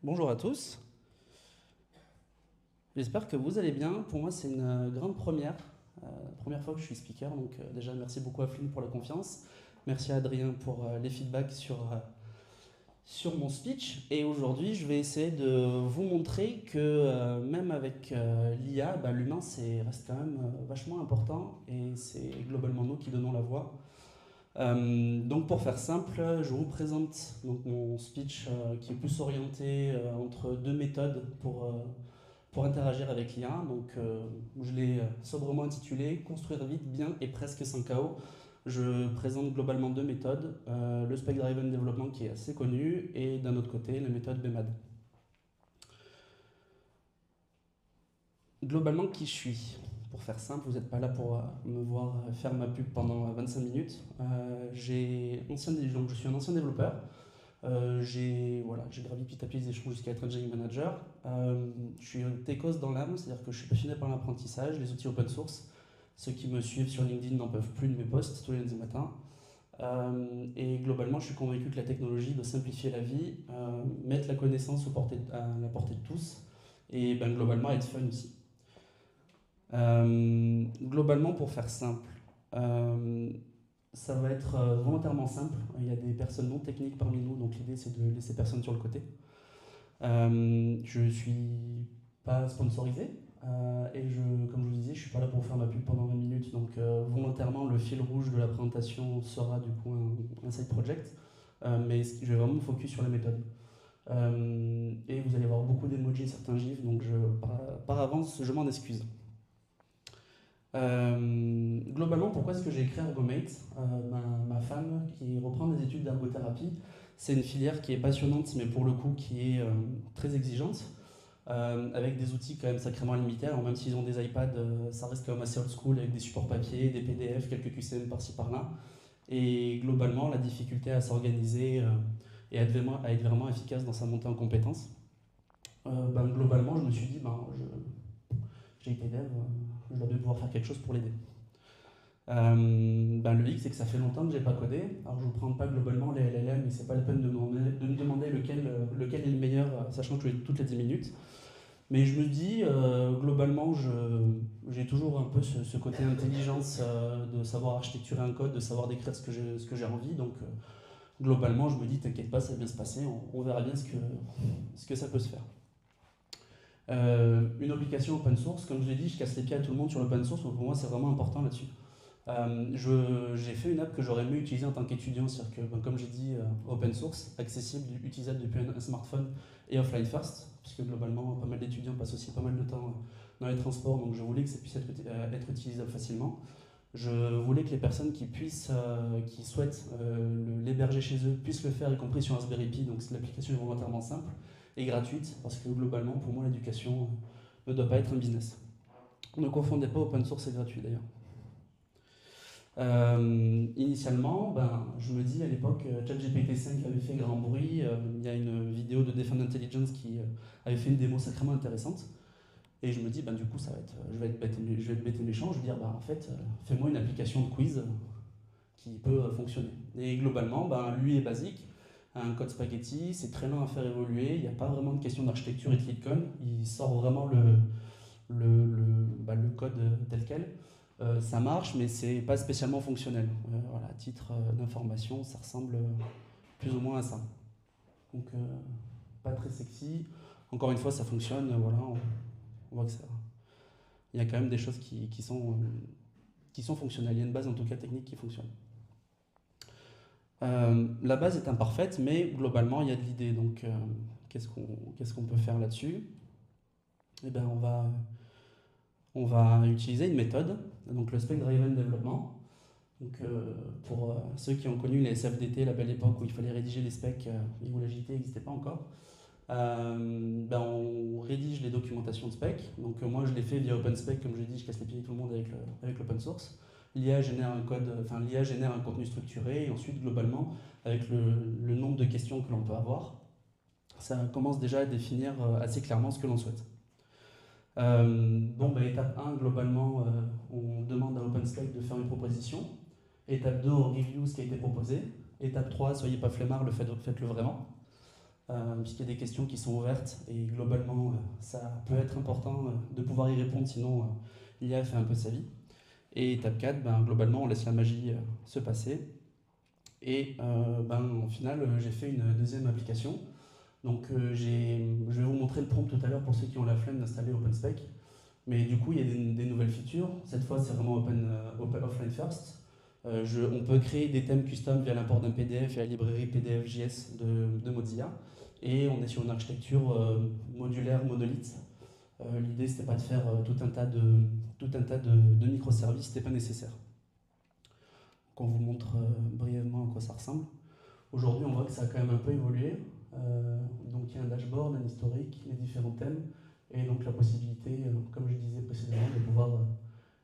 Bonjour à tous, j'espère que vous allez bien. Pour moi, c'est une grande première, première fois que je suis speaker, donc déjà merci beaucoup à Flynn pour la confiance, merci à Adrien pour les feedbacks sur mon speech. Et aujourd'hui, je vais essayer de vous montrer que même avec l'IA, bah, l'humain reste quand même vachement important et c'est globalement nous qui donnons la voix. Donc pour faire simple, je vous présente donc mon speech qui est plus orienté entre deux méthodes pour interagir avec l'IA. Donc je l'ai sobrement intitulé Construire vite, bien et presque sans chaos. Je présente globalement deux méthodes, le Spec Driven Development qui est assez connu et d'un autre côté la méthode BEMAD. Globalement, qui je suis? Pour faire simple, vous n'êtes pas là pour me voir faire ma pub pendant 25 minutes. Donc, je suis un ancien développeur. J'ai gravi petit à petit les échelons jusqu'à être engineering manager. Je suis techos dans l'âme, c'est-à-dire que je suis passionné par l'apprentissage, les outils open source. Ceux qui me suivent sur LinkedIn n'en peuvent plus de mes posts tous les lundis matins. Et globalement, je suis convaincu que la technologie doit simplifier la vie, mettre la connaissance à la portée de tous, et ben, globalement être fun aussi. Globalement, pour faire simple, ça va être volontairement simple. Il y a des personnes non techniques parmi nous, donc l'idée c'est de laisser personne sur le côté. Je suis pas sponsorisé et comme je vous disais, je suis pas là pour faire ma pub pendant 20 minutes. Donc volontairement, le fil rouge de la présentation sera du coup un side project, mais je vais vraiment me focus sur la méthode. Et vous allez voir beaucoup d'emojis et certains gifs, donc par avance, je m'en excuse. Globalement, pourquoi est-ce que j'ai créé Ergomate? Ma femme qui reprend des études d'ergothérapie, c'est une filière qui est passionnante, mais pour le coup qui est très exigeante, avec des outils quand même sacrément limités. Alors même s'ils ont des iPads, ça reste quand même assez old school avec des supports papier, des PDF, quelques QCM par-ci par-là. Et globalement, la difficulté à s'organiser et à être vraiment efficace dans sa montée en compétences. Globalement, je me suis dit, j'ai été dev, je dois bien pouvoir faire quelque chose pour l'aider. Le hic, c'est que ça fait longtemps que j'ai pas codé. Alors je ne vous prends pas globalement les LLM, mais c'est pas la peine de me demander lequel est le meilleur, sachant que je toutes les 10 minutes. Mais je me dis, globalement, j'ai toujours un peu ce côté intelligence de savoir architecturer un code, de savoir décrire ce que j'ai envie. Donc globalement, je me dis, t'inquiète pas, ça va bien se passer, on verra bien ce que ça peut se faire. Une application open source, comme je l'ai dit, je casse les pieds à tout le monde sur l'open source, donc pour moi c'est vraiment important là-dessus. J'ai fait une app que j'aurais aimé utiliser en tant qu'étudiant, c'est-à-dire que, comme j'ai dit, open source, accessible, utilisable depuis un smartphone et offline first, puisque globalement pas mal d'étudiants passent aussi pas mal de temps dans les transports, donc je voulais que ça puisse être utilisable facilement. Je voulais que les personnes qui souhaitent l'héberger chez eux puissent le faire, y compris sur Raspberry Pi, donc l'application est volontairement simple et gratuite, parce que globalement, pour moi, l'éducation ne doit pas être un business. Ne confondez pas open source et gratuit d'ailleurs. Initialement, je me dis à l'époque, ChatGPT 5 avait fait grand bruit. Il y a une vidéo de Defend Intelligence qui avait fait une démo sacrément intéressante. Et je me dis, du coup, je vais être bête et méchant. Je vais dire, en fait, fais-moi une application de quiz qui peut fonctionner. Et globalement, lui est basique. Un code spaghetti, c'est très lent à faire évoluer. Il n'y a pas vraiment de question d'architecture et de leetcode. Il sort vraiment le code tel quel. Ça marche, mais c'est pas spécialement fonctionnel. Voilà, à titre d'information, ça ressemble plus ou moins à ça. Donc, pas très sexy. Encore une fois, ça fonctionne. Voilà, on voit que ça. Il y a quand même des choses qui sont fonctionnelles. Il y a une base, en tout cas technique, qui fonctionne. La base est imparfaite, mais globalement, il y a de l'idée. Donc, qu'est-ce qu'on peut faire là-dessus? Eh bien, on va utiliser une méthode, donc le Spec Driven Development. Donc, pour ceux qui ont connu les SFDT, la belle époque où il fallait rédiger les specs et où l'agilité n'existait pas encore, on rédige les documentations de spec. Donc, moi, je l'ai fait via OpenSpec, comme je l'ai dit, je casse les pieds de tout le monde avec l'open source. L'IA génère un contenu structuré et ensuite, globalement, avec le nombre de questions que l'on peut avoir, ça commence déjà à définir assez clairement ce que l'on souhaite. Étape 1, globalement, on demande à OpenSpec de faire une proposition. Étape 2, on review ce qui a été proposé. Étape 3, soyez pas flemmard, faites-le vraiment. puisqu'il y a des questions qui sont ouvertes, et globalement, ça peut être important de pouvoir y répondre, sinon l'IA fait un peu sa vie. Et étape 4, ben, globalement, on laisse la magie se passer. Et au final, j'ai fait une deuxième application. Donc je vais vous montrer le prompt tout à l'heure pour ceux qui ont la flemme d'installer OpenSpec. Mais du coup, il y a des nouvelles features. Cette fois, c'est vraiment offline first. On peut créer des thèmes custom via l'import d'un PDF et la librairie PDF.js de Mozilla. Et on est sur une architecture modulaire monolithe. L'idée, c'était pas de faire tout un tas de microservices, c'était pas nécessaire. Donc on vous montre brièvement à quoi ça ressemble. Aujourd'hui, on voit que ça a quand même un peu évolué. Donc il y a un dashboard, un historique, les différents thèmes, et donc la possibilité, comme je disais précédemment, de pouvoir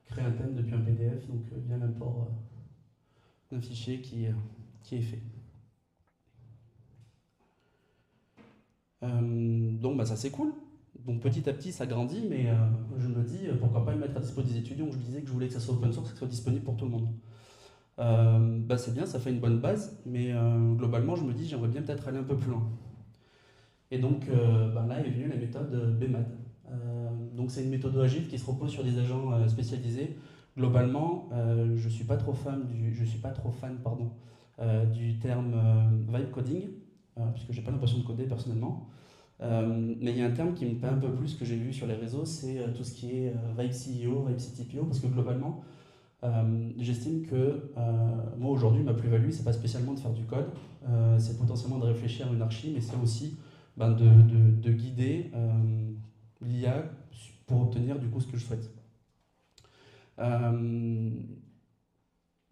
créer un thème depuis un PDF, donc via l'import d'un fichier qui est fait. Donc ça c'est cool. Donc petit à petit ça grandit, mais je me dis pourquoi pas le mettre à disposition des étudiants. Je disais que je voulais que ça soit open source, que ça soit disponible pour tout le monde. C'est bien, ça fait une bonne base, mais globalement je me dis j'aimerais bien peut-être aller un peu plus loin. Et donc là est venue la méthode BMAD. Donc c'est une méthode agile qui se repose sur des agents spécialisés. Globalement, je suis pas trop fan du terme vibe coding, puisque j'ai pas l'impression de coder personnellement. Mais il y a un terme qui me plaît un peu plus que j'ai vu sur les réseaux, c'est tout ce qui est vibe CEO, vibe CTPO, parce que globalement, j'estime que moi aujourd'hui ma plus-value c'est pas spécialement de faire du code, c'est potentiellement de réfléchir à une archi, mais c'est aussi de guider l'IA pour obtenir du coup ce que je souhaite.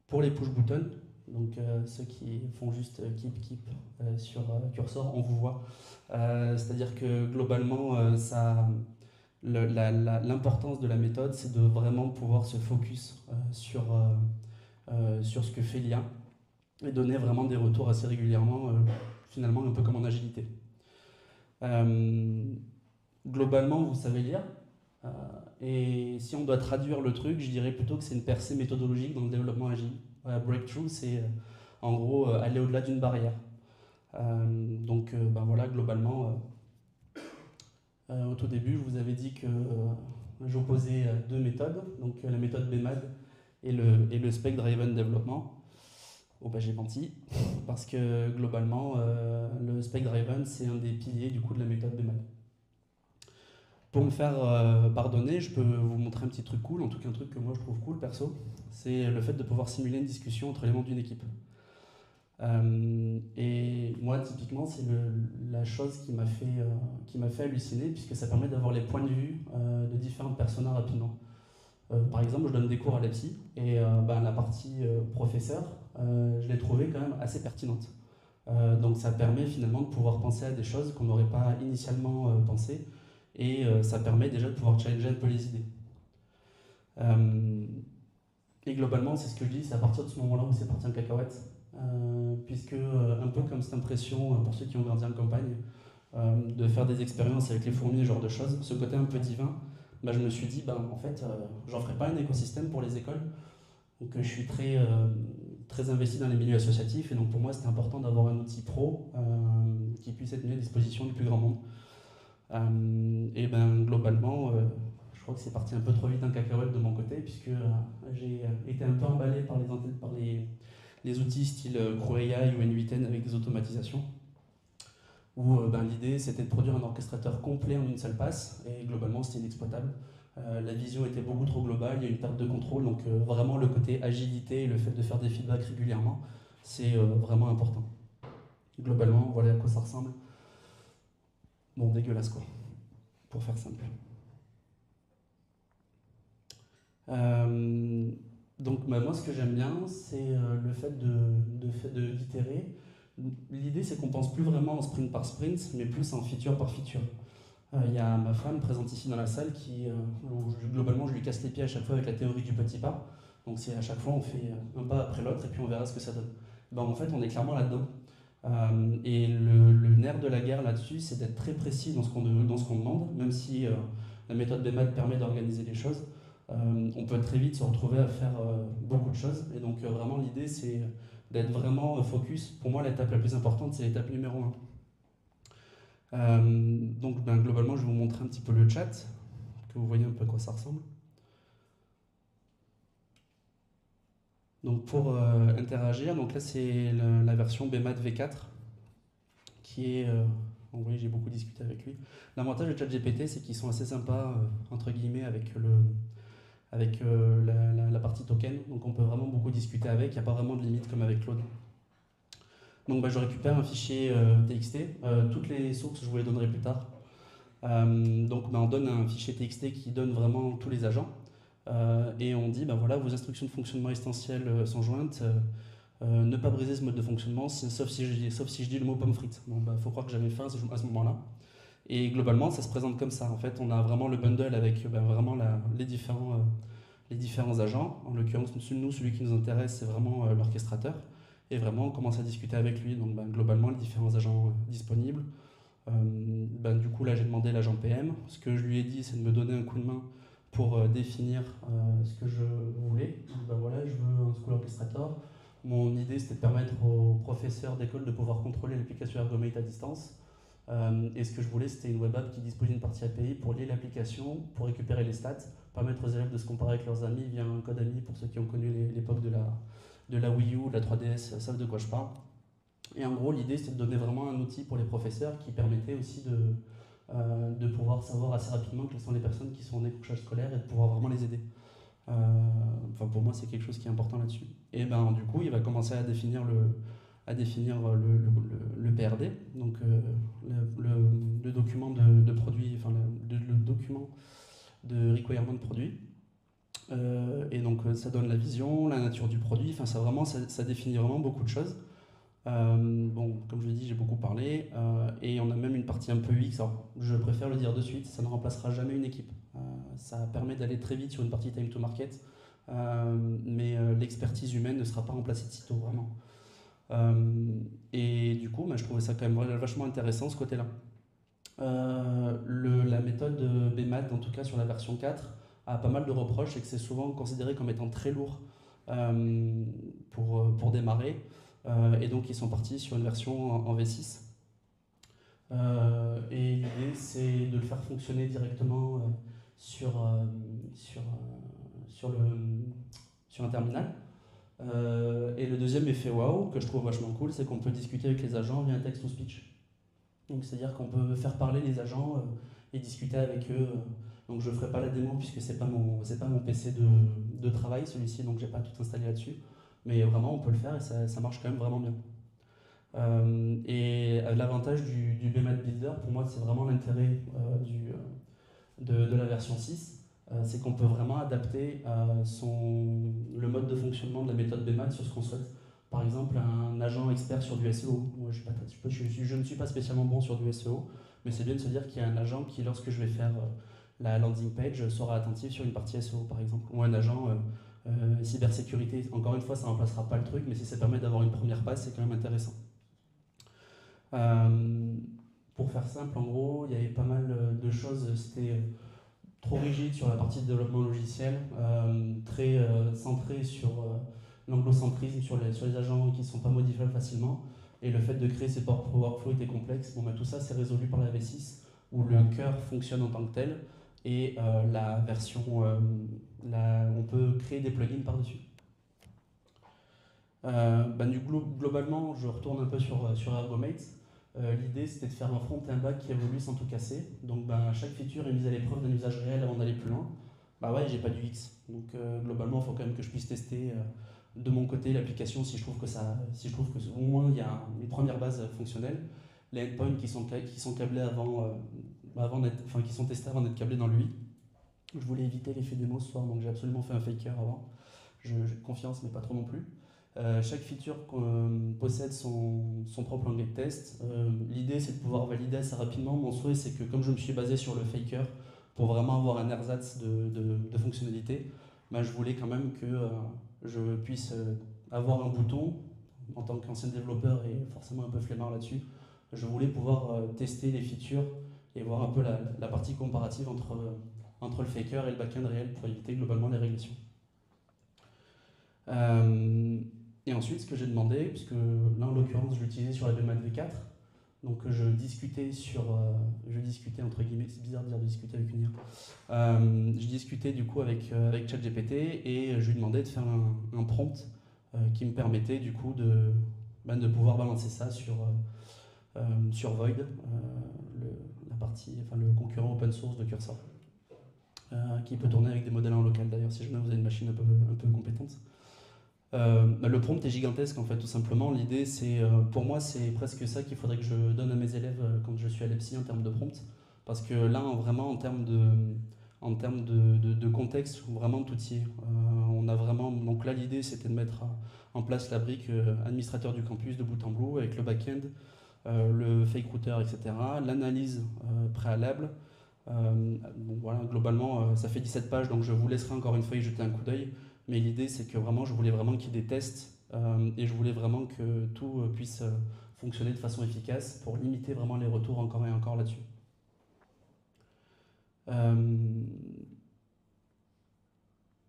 Pour les push buttons, donc ceux qui font juste keep sur cursor, on vous voit. C'est-à-dire que globalement, l'importance de la méthode, c'est de vraiment pouvoir se focus sur ce que fait l'IA et donner vraiment des retours assez régulièrement, finalement un peu comme en agilité. Globalement, vous savez lire. Et si on doit traduire le truc, je dirais plutôt que c'est une percée méthodologique dans le développement agile. Breakthrough, c'est en gros aller au-delà d'une barrière. Voilà, globalement, au tout début, je vous avais dit que j'opposais deux méthodes, donc la méthode BMAD et le Spec Driven Development. J'ai menti, parce que globalement, le Spec Driven, c'est un des piliers du coup de la méthode BMAD. Pour me faire pardonner, je peux vous montrer un petit truc cool, en tout cas un truc que moi je trouve cool perso, c'est le fait de pouvoir simuler une discussion entre les membres d'une équipe. Et moi typiquement c'est la chose qui m'a fait halluciner, puisque ça permet d'avoir les points de vue de différentes personnes rapidement. Par exemple, je donne des cours à l'EPSI et la partie professeur, je l'ai trouvée quand même assez pertinente. Donc ça permet finalement de pouvoir penser à des choses qu'on n'aurait pas initialement pensées. Et ça permet déjà de pouvoir challenger un peu les idées. Et globalement, c'est ce que je dis, c'est à partir de ce moment-là où c'est parti en cacahuète. Puisque, un peu comme cette impression, pour ceux qui ont grandi en campagne, de faire des expériences avec les fourmis, ce genre de choses, ce côté un peu divin, je me suis dit, en fait, j'en ferai pas un écosystème pour les écoles. Donc je suis très investi dans les milieux associatifs, et donc pour moi, c'était important d'avoir un outil pro qui puisse être mis à disposition du plus grand monde. Globalement, je crois que c'est parti un peu trop vite en cacahuète de mon côté, puisque j'ai été un peu emballé par les outils style CrewAI ou N8N avec des automatisations, où l'idée c'était de produire un orchestrateur complet en une seule passe, et globalement c'était inexploitable. La vision était beaucoup trop globale, il y a une perte de contrôle, donc vraiment le côté agilité et le fait de faire des feedbacks régulièrement, c'est vraiment important. Globalement, voilà à quoi ça ressemble. Bon, dégueulasse quoi, pour faire simple. Moi, ce que j'aime bien, c'est le fait d'itérer. L'idée, c'est qu'on pense plus vraiment en sprint par sprint, mais plus en feature par feature. Il y a ma femme présente ici dans la salle globalement, je lui casse les pieds à chaque fois avec la théorie du petit pas. Donc, c'est à chaque fois, on fait un pas après l'autre et puis on verra ce que ça donne. En fait, on est clairement là-dedans. Et le nerf de la guerre là-dessus, c'est d'être très précis dans ce qu'on demande, même si la méthode BMAD permet d'organiser les choses. On peut très vite se retrouver à faire beaucoup de choses. Et donc vraiment l'idée c'est d'être vraiment focus. Pour moi l'étape la plus importante c'est l'étape numéro 1. Donc globalement, je vais vous montrer un petit peu le chat, que vous voyez un peu à quoi ça ressemble. Donc pour interagir, donc là c'est la version BMAT V4 qui est, vous voyez, j'ai beaucoup discuté avec lui. L'avantage de ChatGPT, c'est qu'ils sont assez sympas entre guillemets avec la partie token, donc on peut vraiment beaucoup discuter avec, il n'y a pas vraiment de limite comme avec Claude. Donc je récupère un fichier TXT, toutes les sources je vous les donnerai plus tard. Donc on donne un fichier TXT qui donne vraiment tous les agents. Et on dit, voilà, vos instructions de fonctionnement essentielles sont jointes. Ne pas briser ce mode de fonctionnement, sauf si je dis le mot pomme frite. Bon, faut croire que j'avais faim à ce moment-là. Et globalement, ça se présente comme ça. En fait, on a vraiment le bundle avec vraiment les différents agents. En l'occurrence, nous, celui qui nous intéresse, c'est vraiment l'orchestrateur. Et vraiment, on commence à discuter avec lui. Donc, globalement, les différents agents disponibles. Du coup, là, j'ai demandé l'agent PM. Ce que je lui ai dit, c'est de me donner un coup de main pour définir ce que je voulais. Donc, voilà, je veux un school orchestrator. Mon idée, c'était de permettre aux professeurs d'école de pouvoir contrôler l'application Ergomate à distance. Et ce que je voulais, c'était une web app qui dispose d'une partie API pour lier l'application, pour récupérer les stats, permettre aux élèves de se comparer avec leurs amis via un code AMI pour ceux qui ont connu l'époque de la Wii U, de la 3DS, savent de quoi je parle. Et en gros, l'idée, c'était de donner vraiment un outil pour les professeurs qui permettait aussi de pouvoir savoir assez rapidement quelles sont les personnes qui sont en décrochage scolaire et de pouvoir vraiment les aider. Pour moi, c'est quelque chose qui est important là-dessus. Et du coup, il va commencer à définir le PRD, donc le document de produit, enfin le document de requirement de produit. Et donc ça donne la vision, la nature du produit, enfin ça définit vraiment beaucoup de choses. Comme je l'ai dit, j'ai beaucoup parlé, et on a même une partie un peu UX. Alors, je préfère le dire de suite, ça ne remplacera jamais une équipe. Ça permet d'aller très vite sur une partie time to market, mais l'expertise humaine ne sera pas remplacée de sitôt, vraiment. Et du coup, je trouvais ça quand même vachement intéressant, ce côté-là. La méthode BMAT, en tout cas sur la version 4, a pas mal de reproches, et que c'est souvent considéré comme étant très lourd pour démarrer. Et donc ils sont partis sur une version en V6. Et l'idée, c'est de le faire fonctionner directement sur un terminal. Et le deuxième effet wow que je trouve vachement cool, c'est qu'on peut discuter avec les agents via un text-to-speech. Donc c'est-à-dire qu'on peut faire parler les agents et discuter avec eux. Donc je ne ferai pas la démo puisque c'est pas mon PC de travail celui-ci, donc j'ai pas tout installé là-dessus. Mais vraiment on peut le faire et ça marche quand même vraiment bien. Et l'avantage du BMAT Builder, pour moi, c'est vraiment l'intérêt de la version 6, c'est qu'on peut vraiment adapter le mode de fonctionnement de la méthode BMAT sur ce qu'on souhaite. Par exemple, un agent expert sur du SEO. Moi, je ne suis pas spécialement bon sur du SEO, mais c'est bien de se dire qu'il y a un agent qui, lorsque je vais faire la landing page, sera attentif sur une partie SEO, par exemple. Ou un agent cybersécurité. Encore une fois, ça ne remplacera pas le truc, mais si ça permet d'avoir une première passe, c'est quand même intéressant. Pour faire simple, en gros, il y avait pas mal de choses. C'était trop rigide sur la partie de développement logiciel, très centré sur l'anglocentrisme, sur les agents qui ne sont pas modifiables facilement. Et le fait de créer ces workflows était complexe. Tout ça, c'est résolu par la V6, où le cœur fonctionne en tant que tel. Et la version, on peut créer des plugins par-dessus. Globalement, je retourne un peu sur Ergomate. L'idée, c'était de faire un front et un back qui évoluent sans tout casser. Donc chaque feature est mise à l'épreuve d'un usage réel avant d'aller plus loin. J'ai pas du X. Donc globalement, il faut quand même que je puisse tester de mon côté l'application si je trouve que au moins il y a les premières bases fonctionnelles. Les endpoints qui sont câblés qui sont testés avant d'être câblés dans l'UI. Je voulais éviter l'effet démo ce soir, donc j'ai absolument fait un faker avant. J'ai confiance, mais pas trop non plus. Chaque feature possède son propre langage de test. L'idée, c'est de pouvoir valider assez rapidement. Mon souhait, c'est que comme je me suis basé sur le faker pour vraiment avoir un ersatz de fonctionnalité, je voulais quand même que je puisse avoir un bouton. En tant qu'ancien développeur et forcément un peu flemmard là-dessus, je voulais pouvoir tester les features et voir un peu la partie comparative entre le faker et le backend réel pour éviter globalement les régressions. Et ensuite, ce que j'ai demandé, puisque là en l'occurrence je l'utilisais sur la BMAT V4, Donc je discutais entre guillemets, c'est bizarre de dire de discuter avec une IA. Je discutais du coup avec ChatGPT et je lui demandais de faire un prompt qui me permettait du coup de pouvoir balancer ça sur Void, le concurrent open source de Cursor, qui peut tourner avec des modèles en local d'ailleurs si jamais vous avez une machine un peu compétente. Le prompt est gigantesque en fait, tout simplement. L'idée, c'est, pour moi, c'est presque ça qu'il faudrait que je donne à mes élèves quand je suis à l'EPSI en termes de prompt. Parce que là, vraiment, en termes de contexte, vraiment tout y est. On a vraiment, donc là, l'idée, c'était de mettre en place la brique administrateur du campus de bout en bout avec le back-end, le fake router, etc., l'analyse préalable. Bon, voilà, globalement, ça fait 17 pages, donc je vous laisserai encore une fois y jeter un coup d'œil. Mais l'idée, c'est que vraiment, je voulais vraiment qu'il y ait des tests et je voulais vraiment que tout puisse fonctionner de façon efficace pour limiter vraiment les retours encore et encore là-dessus.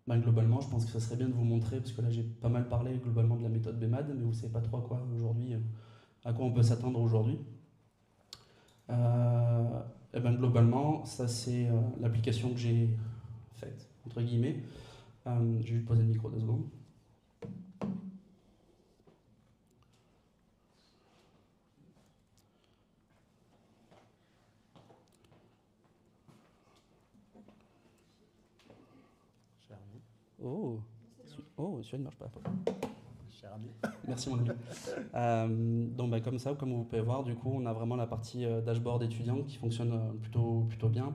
Globalement, je pense que ça serait bien de vous montrer, parce que là, j'ai pas mal parlé globalement de la méthode BEMAD, mais vous ne savez pas trop à quoi on peut s'attendre aujourd'hui. Globalement, ça, c'est l'application que j'ai faite, entre guillemets. Je vais juste poser le micro 2 secondes. Oh, celui-là ne marche pas. Merci mon ami. Donc comme ça, comme vous pouvez voir, du coup, on a vraiment la partie dashboard étudiant qui fonctionne plutôt bien.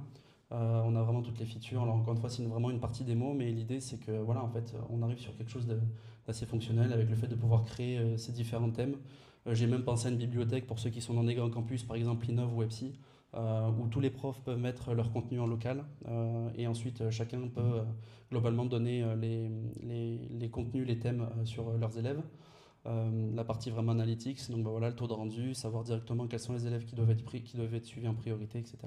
On a vraiment toutes les features. Alors encore une fois, c'est vraiment une partie démo, mais l'idée c'est que voilà, en fait, on arrive sur quelque chose d'assez fonctionnel avec le fait de pouvoir créer ces différents thèmes. J'ai même pensé à une bibliothèque pour ceux qui sont dans des grands campus, par exemple Innov ou EPSI, où tous les profs peuvent mettre leur contenu en local et ensuite chacun peut globalement donner les contenus, les thèmes sur leurs élèves. La partie vraiment analytics, donc voilà, le taux de rendu, savoir directement quels sont les élèves qui doivent être suivis en priorité, etc.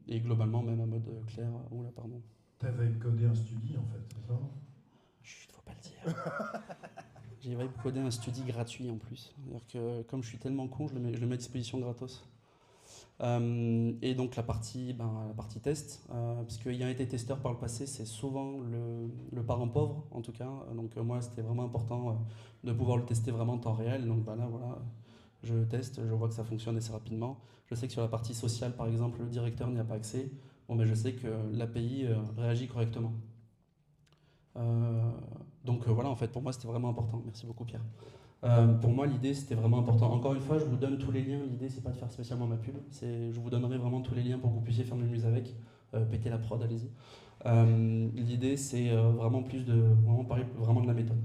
Et globalement même un mode clair. Oula, pardon. T'avais codé un study en fait, c'est ça? Chut, faut pas le dire. J'ai codé un study gratuit en plus. C'est-à-dire que comme je suis tellement con, je le mets à disposition gratos. Et donc la partie test, parce qu'ayant été testeur par le passé, c'est souvent le parent pauvre en tout cas. Donc moi, c'était vraiment important de pouvoir le tester vraiment en temps réel. Donc là, voilà, je teste, je vois que ça fonctionne assez rapidement. Je sais que sur la partie sociale, par exemple, le directeur n'y a pas accès. Bon, mais je sais que l'API réagit correctement. Donc voilà, en fait, pour moi, c'était vraiment important. Merci beaucoup, Pierre. Pour moi, l'idée, c'était vraiment important. Encore une fois, je vous donne tous les liens. L'idée, c'est pas de faire spécialement ma pub. Je vous donnerai vraiment tous les liens pour que vous puissiez faire de muse avec. Péter la prod, allez-y. L'idée, c'est vraiment parler vraiment de la méthode.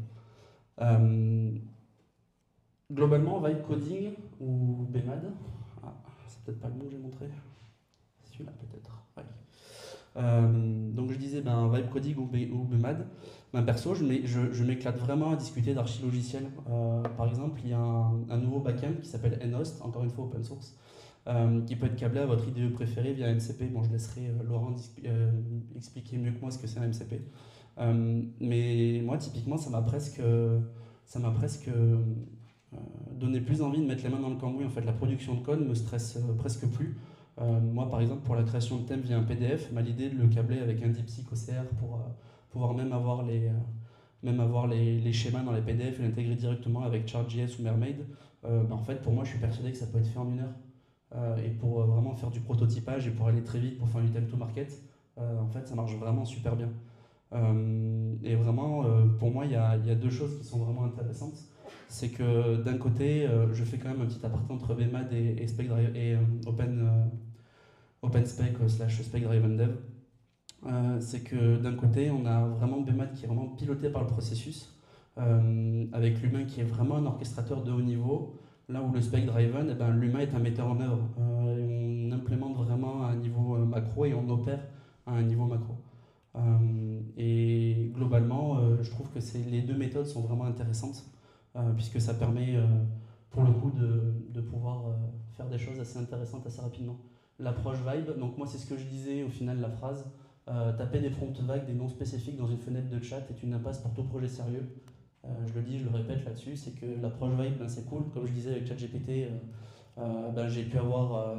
Globalement, vibe coding ou BEMAD. Ah, c'est peut-être pas le mot que j'ai montré. Celui-là, peut-être. Ouais. Donc je disais vibe coding ou BEMAD. Perso, je m'éclate vraiment à discuter d'archi logiciels. Par exemple, il y a un nouveau backend qui s'appelle nhost, encore une fois open source, qui peut être câblé à votre IDE préféré via MCP. Bon, je laisserai Laurent expliquer mieux que moi ce que c'est un MCP. Mais moi, typiquement, ça m'a presque donné plus envie de mettre les mains dans le cambouis. En fait, la production de code me stresse presque plus. Moi, par exemple, pour la création de thèmes via un PDF, l'idée de le câbler avec un DeepSeek OCR pour pouvoir même avoir les schémas dans les PDF et l'intégrer directement avec Chart.js ou Mermaid, en fait, pour moi, je suis persuadé que ça peut être fait en 1 heure. Et pour vraiment faire du prototypage et pour aller très vite pour faire du time to market, en fait, ça marche vraiment super bien. Et vraiment, pour moi, il y a 2 choses qui sont vraiment intéressantes. C'est que d'un côté, je fais quand même un petit aparté entre BEMAD et OpenSpec / Spec Driven Dev. C'est que d'un côté, on a vraiment BEMAD qui est vraiment piloté par le processus, avec l'humain qui est vraiment un orchestrateur de haut niveau, là où le Spec Driven, l'humain est un metteur en œuvre. On implémente vraiment à un niveau macro et on opère à un niveau macro. Et globalement, je trouve que les 2 méthodes sont vraiment intéressantes, puisque ça permet, pour le coup, de pouvoir faire des choses assez intéressantes assez rapidement. L'approche vibe, donc moi c'est ce que je disais au final de la phrase, taper des prompts vagues, des noms spécifiques dans une fenêtre de chat est une impasse pour tout projet sérieux. Je le dis, je le répète là-dessus, c'est que l'approche vibe, c'est cool, comme je disais avec ChatGPT, j'ai pu avoir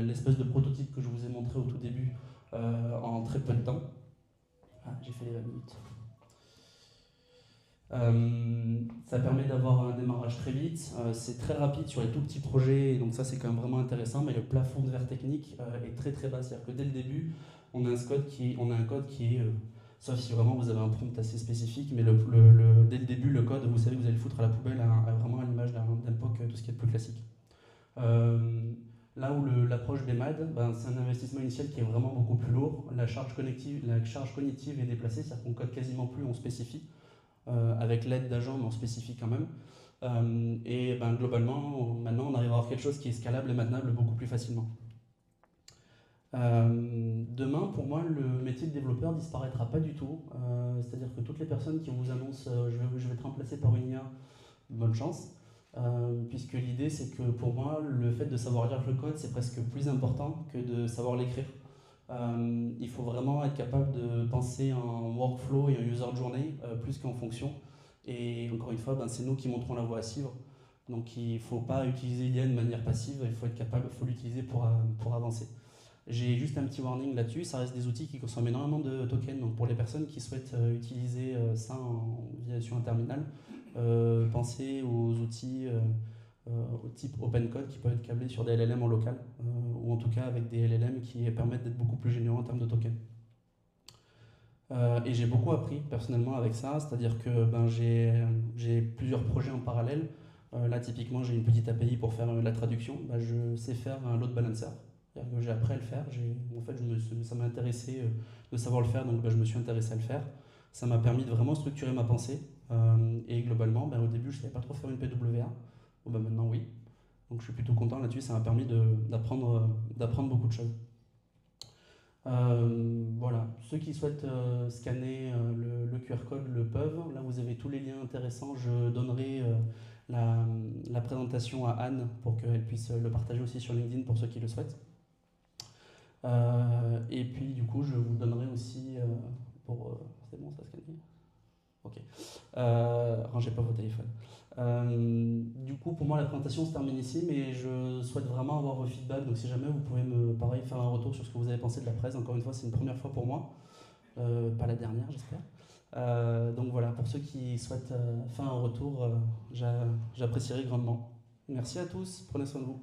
l'espèce de prototype que je vous ai montré au tout début en très peu de temps. Ah, j'ai fait les 20 minutes. Ça permet d'avoir un démarrage très vite, c'est très rapide sur les tout petits projets, donc ça c'est quand même vraiment intéressant, mais le plafond de verre technique est très très bas, c'est-à-dire que dès le début, on a un code qui est, sauf si vraiment vous avez un prompt assez spécifique, mais dès le début, le code, vous savez que vous allez le foutre à la poubelle, vraiment à l'image d'un POC, tout ce qui est de plus classique. Là où l'approche des MAD, c'est un investissement initial qui est vraiment beaucoup plus lourd, la charge cognitive est déplacée, c'est-à-dire qu'on code quasiment plus, on spécifie. Avec l'aide d'agents, mais on spécifie quand même. Globalement, maintenant, on arrive à avoir quelque chose qui est scalable et maintenable beaucoup plus facilement. Demain, pour moi, le métier de développeur disparaîtra pas du tout. C'est-à-dire que toutes les personnes qui vous annoncent je vais te remplacer par une IA, bonne chance. Puisque l'idée, c'est que pour moi, le fait de savoir lire le code, c'est presque plus important que de savoir l'écrire. Il faut vraiment être capable de penser en workflow et en user journey plus qu'en fonction. Et encore une fois, c'est nous qui montrons la voie à suivre. Donc il ne faut pas utiliser l'IA de manière passive, il faut être capable, il faut l'utiliser pour avancer. J'ai juste un petit warning là-dessus, ça reste des outils qui consomment énormément de tokens. Donc pour les personnes qui souhaitent utiliser ça sur un terminal, pensez aux outils au type OpenCode qui peuvent être câblés sur des LLM en local, ou en tout cas avec des LLM qui permettent d'être beaucoup plus généreux en termes de tokens. Et j'ai beaucoup appris personnellement avec ça, c'est-à-dire que j'ai plusieurs projets en parallèle. Là, typiquement, j'ai une petite API pour faire la traduction. Je sais faire un load balancer. C'est-à-dire que j'ai appris à le faire. En fait, ça m'a intéressé de savoir le faire, donc je me suis intéressé à le faire. Ça m'a permis de vraiment structurer ma pensée. Et globalement, au début, je ne savais pas trop faire une PWA. Maintenant, oui. Donc je suis plutôt content là-dessus. Ça m'a permis d'apprendre beaucoup de choses. Voilà, ceux qui souhaitent scanner le QR code le peuvent. Là, vous avez tous les liens intéressants. Je donnerai la présentation à Anne pour qu'elle puisse le partager aussi sur LinkedIn pour ceux qui le souhaitent. Et puis, du coup, je vous donnerai aussi c'est bon, ça scanne? Ok. Rangez pas vos téléphones. Du coup, pour moi, la présentation se termine ici, mais je souhaite vraiment avoir vos feedbacks. Donc, si jamais vous pouvez faire un retour sur ce que vous avez pensé de la presse. Encore une fois, c'est une première fois pour moi, pas la dernière, j'espère. Donc voilà, pour ceux qui souhaitent faire un retour, j'apprécierai grandement. Merci à tous, prenez soin de vous.